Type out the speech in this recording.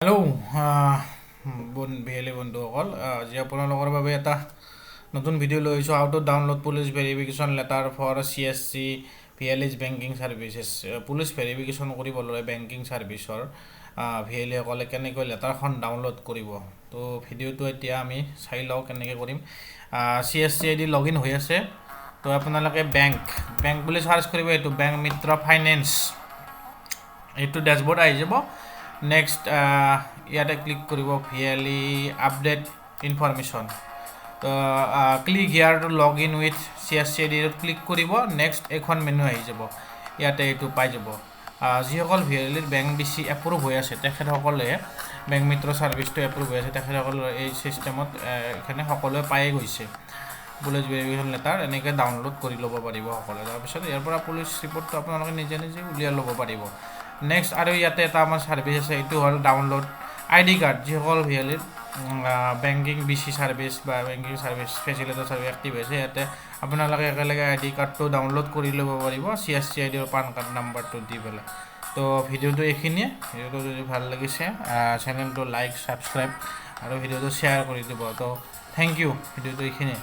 Hello' বিহেলি বন্ধুসকল, আজি আপোনালোকৰ বাবে এটা নতুন ভিডিঅ' লৈ আহিছোঁ। How to download police verification letter for CSC VLE banking services. Police verification কৰিবলৈ বেংকিং ছাৰ্ভিচৰ ভিএলএসকলে কেনেকৈ লেটাৰখন ডাউনলোড কৰিব, তো ভিডিঅ'টো এতিয়া আমি চাই লওঁ কেনেকৈ কৰিম। CSC ID লগ ইন হৈ আছে, তো আপোনালোকে বেংক বুলি চাৰ্চ কৰিব। এইটো বেংক মিত্ৰ ফাইনেন্স, এইটো ডেছবৰ্ড আহি যাব। নেক্সট ইয়াতে ক্লিক কৰিব ভিএলই আপডেট ইনফৰমেশ্যন। তো click here to log in with CSC ID click কৰিব। নেক্সট এখন মেনু আহি যাব, ইয়াতে এইটো পাই যাব। যিসকল ভিএলইৰ বেংক বেছি এপ্ৰুভ হৈ আছে তেখেতসকলে, বেংক মিত্ৰ ছাৰ্ভিচটো এপ্ৰুভ হৈ আছে তেখেতসকলে এই ছিষ্টেমত এখানে সকলোৱে পায়ে গৈছে। পুলিচ ভেৰিফিকেশ্যন লেটাৰ এনেকৈ ডাউনলোড কৰি ল'ব পাৰিব সকলোৱে। তাৰপিছত ইয়াৰ পৰা পুলিচ ৰিপৰ্টটো আপোনালোকে নিজে উলিয়াই ল'ব পাৰিব। নেক্সট আৰু ইয়াতে এটা আমাৰ ছাৰ্ভিচ আছে, এইটো হ'ল ডাউনলোড ID কাৰ্ড। যিসকল ভিএলইৰ বেংকিং BC ছাৰ্ভিচ বা banking service facilitator service active হৈছে, ইয়াতে আপোনালোকে একেলগে ID কাৰ্ডটো ডাউনলোড কৰি ল'ব পাৰিব CSC ID পান কাৰ্ড নাম্বাৰটো দি পেলাই। তো ভিডিঅ'টো এইখিনিয়ে। ভিডিঅ'টো যদি ভাল লাগিছে চেনেলটো লাইক, ছাবস্ক্ৰাইব আৰু ভিডিঅ'টো শ্বেয়াৰ কৰি দিব। তো থেংক ইউ। ভিডিঅ'টো এইখিনিয়ে।